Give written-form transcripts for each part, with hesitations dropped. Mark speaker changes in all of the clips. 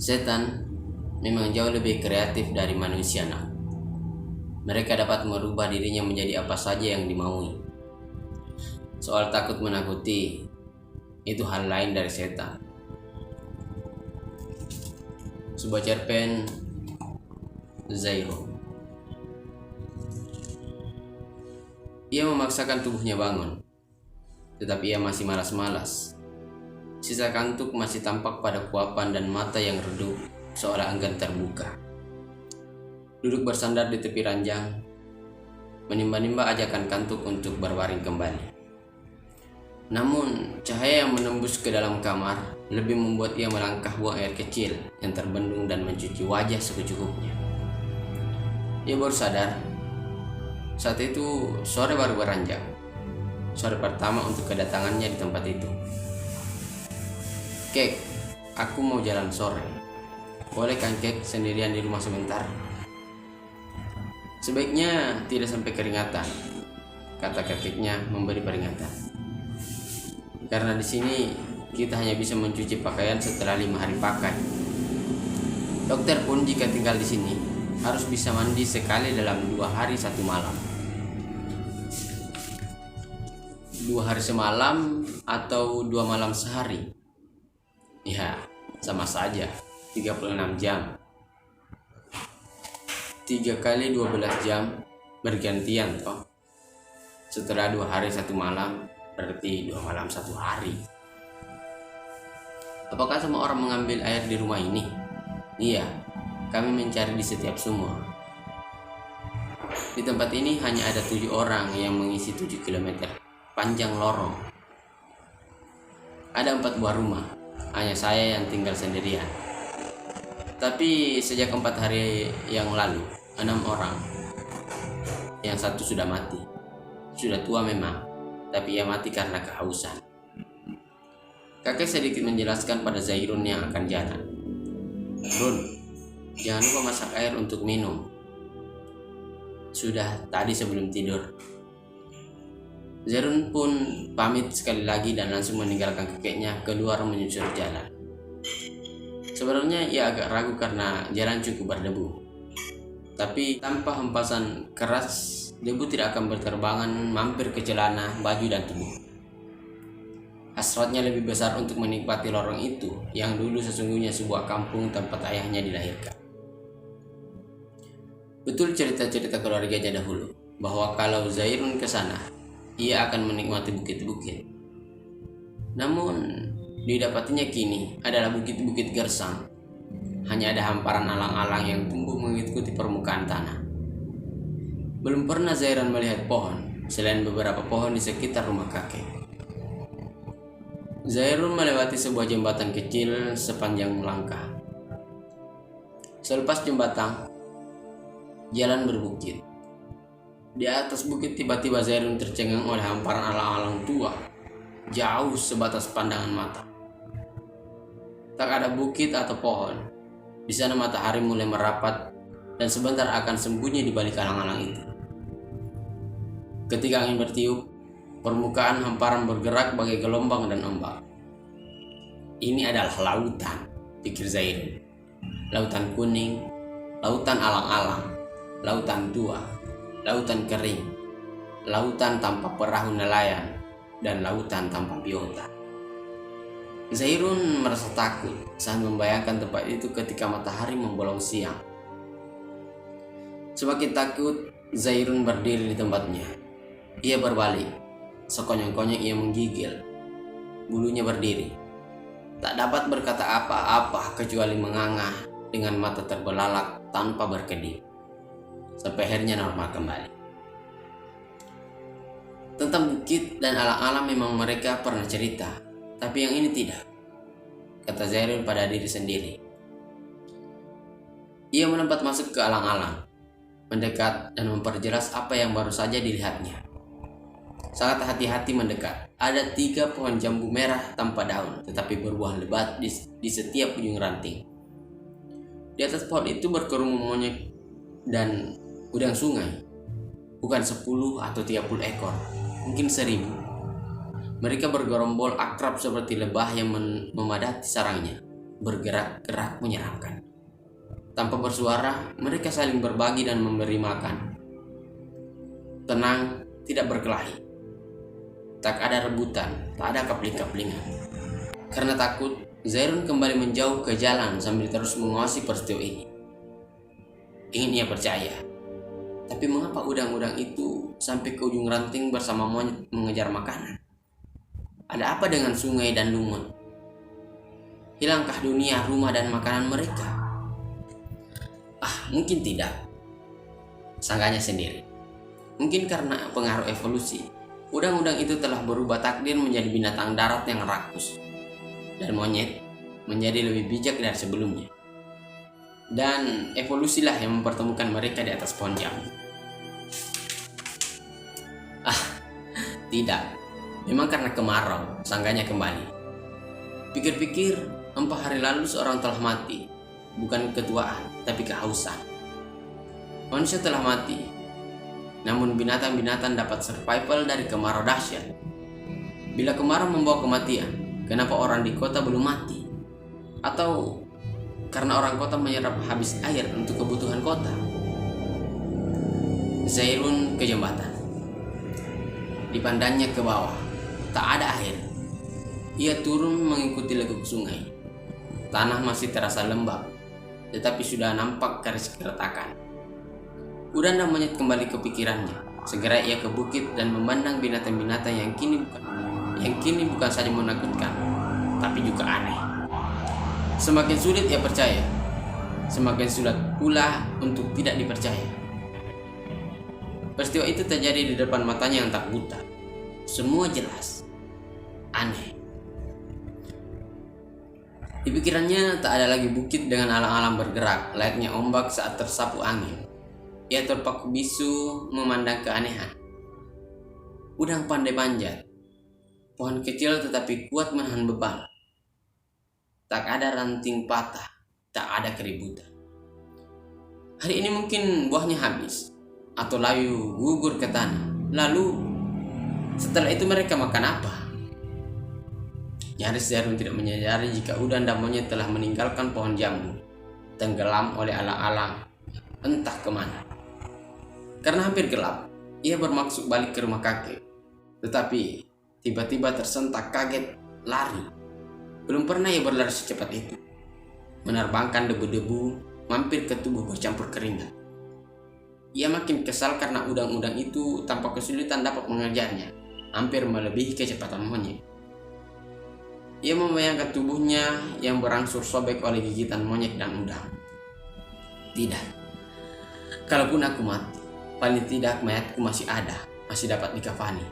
Speaker 1: Setan memang jauh lebih kreatif dari manusia, nak. Mereka dapat merubah dirinya menjadi apa saja yang dimaui. Soal takut menakuti, itu hal lain dari setan. Sebuah cerpen Zairun. Ia memaksakan tubuhnya bangun, tetapi ia masih malas-malas. Sisa kantuk masih tampak pada kuapan dan mata yang redup seolah enggan terbuka. Duduk bersandar di tepi ranjang, menimba-nimba ajakan kantuk untuk berbaring kembali. Namun, cahaya yang menembus ke dalam kamar lebih membuat ia melangkah buang air kecil yang terbendung dan mencuci wajah secukupnya. Ia baru sadar, saat itu sore baru beranjak, sore pertama untuk kedatangannya di tempat itu. "Kek, aku mau jalan sore. Boleh kan Kek sendirian di rumah sebentar?" "Sebaiknya tidak sampai keringatan," kata kakeknya memberi peringatan. "Karena di sini kita hanya bisa mencuci pakaian setelah 5 hari pakai. Dokter pun jika tinggal di sini harus bisa mandi sekali dalam 2 hari 1 malam. 2 hari semalam atau 2 malam sehari? Ya, sama saja, 36 jam. 3 kali 12 jam bergantian toh. Setelah 2 hari 1 malam, berarti 2 malam 1 hari. Apakah semua orang mengambil air di rumah ini?" "Iya, kami mencari di setiap sumur. Di tempat ini hanya ada 7 orang yang mengisi 7 km panjang lorong. Ada 4 buah rumah, hanya saya yang tinggal sendirian. Tapi sejak 4 hari yang lalu, 6 orang. Yang 1 sudah mati. Sudah tua memang, tapi ia mati karena kehausan." Kakek sedikit menjelaskan pada Zairun yang akan jalan. "Run, jangan lupa masak air untuk minum." "Sudah tadi sebelum tidur." Zairun pun pamit sekali lagi dan langsung meninggalkan kakeknya keluar menyusuri jalan. Sebenarnya ia agak ragu karena jalan cukup berdebu. Tapi tanpa hempasan keras, debu tidak akan berterbangan mampir ke celana, baju, dan tubuh. Hasratnya lebih besar untuk menikmati lorong itu yang dulu sesungguhnya sebuah kampung tempat ayahnya dilahirkan. Betul cerita-cerita keluarganya dahulu, bahwa kalau Zairun ke sana, ia akan menikmati bukit-bukit. Namun, didapatinya kini adalah bukit-bukit gersang. Hanya ada hamparan alang-alang yang tumbuh mengikuti permukaan tanah. Belum pernah Zairun melihat pohon, selain beberapa pohon di sekitar rumah kakek. Zairun melewati sebuah jembatan kecil sepanjang langkah. Selepas jembatan, jalan berbukit. Di atas bukit tiba-tiba Zairun tercengang oleh hamparan alang-alang tua, jauh sebatas pandangan mata. Tak ada bukit atau pohon. Di sana matahari mulai merapat dan sebentar akan sembunyi di balik alang-alang itu. Ketika angin bertiup, permukaan hamparan bergerak bagai gelombang dan ombak. "Ini adalah lautan," pikir Zairun. "Lautan kuning, lautan alang-alang, lautan tua, lautan kering, lautan tanpa perahu nelayan, dan lautan tanpa biota." Zairun merasa takut saat membayangkan tempat itu ketika matahari membolong siang. Semakin takut, Zairun berdiri di tempatnya. Ia berbalik, sekonyong-konyong ia menggigil. Bulunya berdiri. Tak dapat berkata apa-apa kecuali menganga dengan mata terbelalak tanpa berkedip. Sampai akhirnya normal kembali. Tentang bukit dan alang-alang memang mereka pernah cerita, tapi yang ini tidak, kata Zairun pada diri sendiri. Ia melompat masuk ke alang-alang, mendekat dan memperjelas apa yang baru saja dilihatnya. Sangat hati-hati mendekat. Ada 3 pohon jambu merah tanpa daun, tetapi berbuah lebat di setiap ujung ranting. Di atas pohon itu berkerumun monyet dan udang sungai. Bukan 10 atau 30 ekor, mungkin 1000. Mereka bergerombol akrab seperti lebah yang memadati sarangnya. bergerak-gerak menyeramkan. Tanpa bersuara, mereka saling berbagi dan memberi makan. Tenang, tidak berkelahi. Tak ada rebutan, tak ada kapling-kaplingan. Karena takut, Zairun kembali menjauh ke jalan sambil terus mengawasi peristiwa ini. Ingin ia percaya. Tapi mengapa udang-udang itu sampai ke ujung ranting bersama monyet mengejar makanan? Ada apa dengan sungai dan lumut? Hilangkah dunia, rumah, dan makanan mereka? Mungkin tidak. Sangkanya sendiri. Mungkin karena pengaruh evolusi, udang-udang itu telah berubah takdir menjadi binatang darat yang rakus. Dan monyet menjadi lebih bijak dari sebelumnya. Dan evolusilah yang mempertemukan mereka di atas pohon jambu. Tidak. Memang karena kemarau, sangkanya kembali. Pikir-pikir, 4 hari lalu seorang telah mati. Bukan ketuaan, tapi kehausan. Manusia telah mati. Namun binatang-binatang dapat survival dari kemarau dahsyat. Bila kemarau membawa kematian, kenapa orang di kota belum mati? Atau karena orang kota menyerap habis air untuk kebutuhan kota? Zairun ke jembatan. Dipandangnya ke bawah, tak ada air. Ia turun mengikuti leguk sungai. Tanah masih terasa lembab, tetapi sudah nampak garis keretakan. Udang dan monyet kembali ke pikirannya. Segera ia ke bukit dan memandang binatang-binatang yang kini bukan saja menakutkan, tapi juga aneh. Semakin sulit ia percaya, semakin sulit pula untuk tidak dipercaya. Peristiwa itu terjadi di depan matanya yang tak buta. Semua jelas. Aneh. Di pikirannya tak ada lagi bukit dengan alang-alang bergerak, layaknya ombak saat tersapu angin. Ia terpaku bisu memandang keanehan. Udang pandai panjat. Pohon kecil tetapi kuat menahan beban. Tak ada ranting patah, tak ada keributan. Hari ini mungkin buahnya habis, atau layu gugur ke tanah. Lalu setelah itu mereka makan apa? Nyaris Zairun tidak menyadari jika udang dan monyet telah meninggalkan pohon jambu, tenggelam oleh alang-alang entah kemana. Karena hampir gelap, ia bermaksud balik ke rumah kakek. Tetapi tiba-tiba tersentak kaget, lari. Belum pernah ia berlari secepat itu. Menerbangkan debu-debu, mampir ke tubuh bercampur keringat. Ia makin kesal karena udang-udang itu tanpa kesulitan dapat mengejarnya, hampir melebihi kecepatan monyet. Ia membayangkan tubuhnya yang berangsur sobek oleh gigitan monyet dan udang. Tidak. Kalaupun aku mati, paling tidak mayatku masih ada, masih dapat dikafani,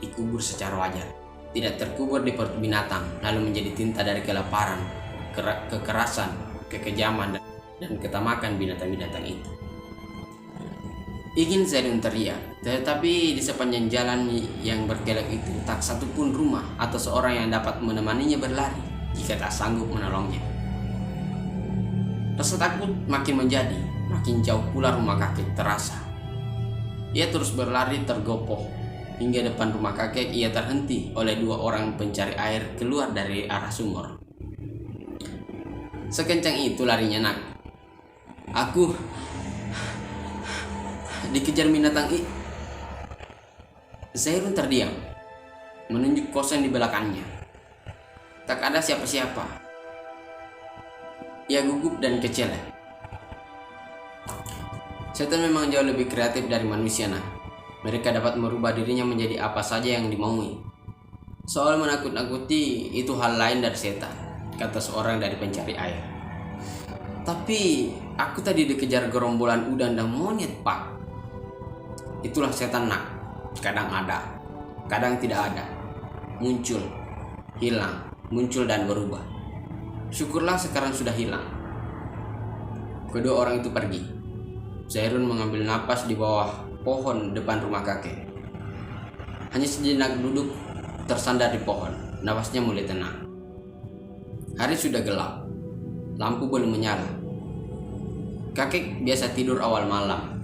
Speaker 1: dikubur secara wajar, tidak terkubur di perut binatang, lalu menjadi tinta dari kelaparan, kekerasan, kekejaman, dan ketamakan binatang-binatang itu. Ingin Zairun teriak, tetapi di sepanjang jalan yang berkelok itu tak satupun rumah atau seorang yang dapat menemaninya berlari jika tak sanggup menolongnya. Rasa takut makin menjadi, makin jauh pula rumah kakek terasa. Ia terus berlari tergopoh hingga depan rumah kakek. Ia terhenti oleh 2 orang pencari air keluar dari arah sumur. Sekencang itu larinya nak. Aku dikejar binatang itu. Zairun terdiam, menunjuk kosong di belakangnya. Tak ada siapa-siapa. Ia gugup dan kecil. Setan memang jauh lebih kreatif dari manusia nak. Mereka dapat merubah dirinya menjadi apa saja yang dimaui. Soal menakut-nakuti itu hal lain dari setan, kata seorang dari pencari air. Tapi aku tadi dikejar gerombolan udang dan monyet pak. Itulah setan nak. Kadang ada, kadang tidak ada. Muncul, hilang, muncul dan berubah. Syukurlah sekarang sudah hilang. Kedua orang itu pergi. Zairun mengambil napas di bawah pohon depan rumah kakek. Hanya sejenak duduk tersandar di pohon. Napasnya mulai tenang. Hari sudah gelap. Lampu belum menyala. Kakek biasa tidur awal malam.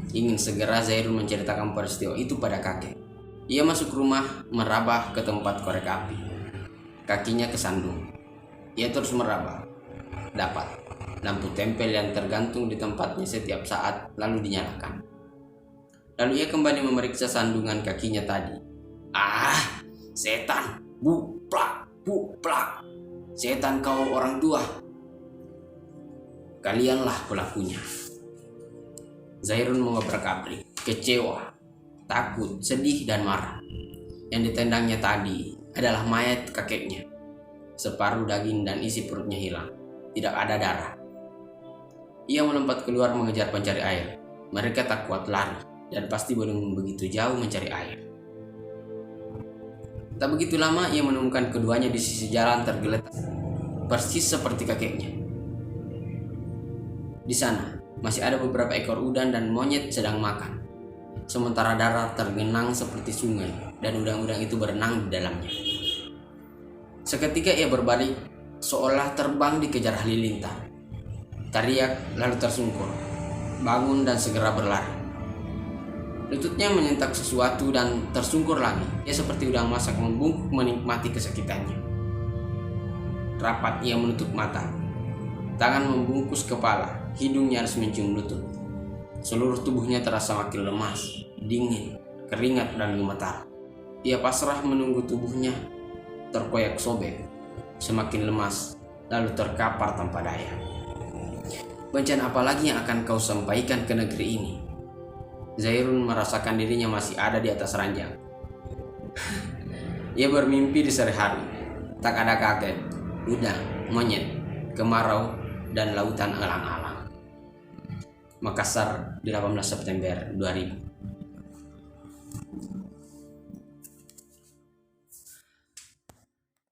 Speaker 1: Ingin segera Zairun menceritakan peristiwa itu pada kakek. Ia masuk rumah, meraba ke tempat korek api. Kakinya kesandung. Ia terus meraba. dapat. Lampu tempel yang tergantung di tempatnya setiap saat lalu dinyalakan. Lalu ia kembali memeriksa sandungan kakinya tadi. Ah, setan, buplak, buplak. Setan kau orang tua. Kalianlah pelakunya. Zairun mengobrak-abrik, kecewa, takut, sedih, dan marah. Yang ditendangnya tadi adalah mayat kakeknya. Separuh daging dan isi perutnya hilang. Tidak ada darah. Ia melompat keluar mengejar pencari air. Mereka tak kuat lari dan pasti belum begitu jauh mencari air. Tak begitu lama ia menemukan keduanya di sisi jalan tergeletak, persis seperti kakeknya. Di sana masih ada beberapa ekor udang dan monyet sedang makan. Sementara darah tergenang seperti sungai dan udang-udang itu berenang di dalamnya. Seketika ia berbalik, seolah terbang dikejar halilintar. Teriak lalu tersungkur, bangun dan segera berlari. Lututnya menyentak sesuatu dan tersungkur lagi. Ia seperti udang masak membungkuk menikmati kesakitannya. Rapat ia menutup mata. Tangan membungkus kepala, hidung nyaris mencium lutut. Seluruh tubuhnya terasa makin lemas, dingin, keringat dan gemetar. Ia pasrah menunggu tubuhnya terkoyak sobek, semakin lemas, lalu terkapar tanpa daya. Bencana apa lagi yang akan kau sampaikan ke negeri ini? Zairun merasakan dirinya masih ada di atas ranjang. Ia bermimpi di sore hari. Tak ada kakek, udang, monyet, kemarau, dan lautan alang-alang. Makassar, 18 September 2000.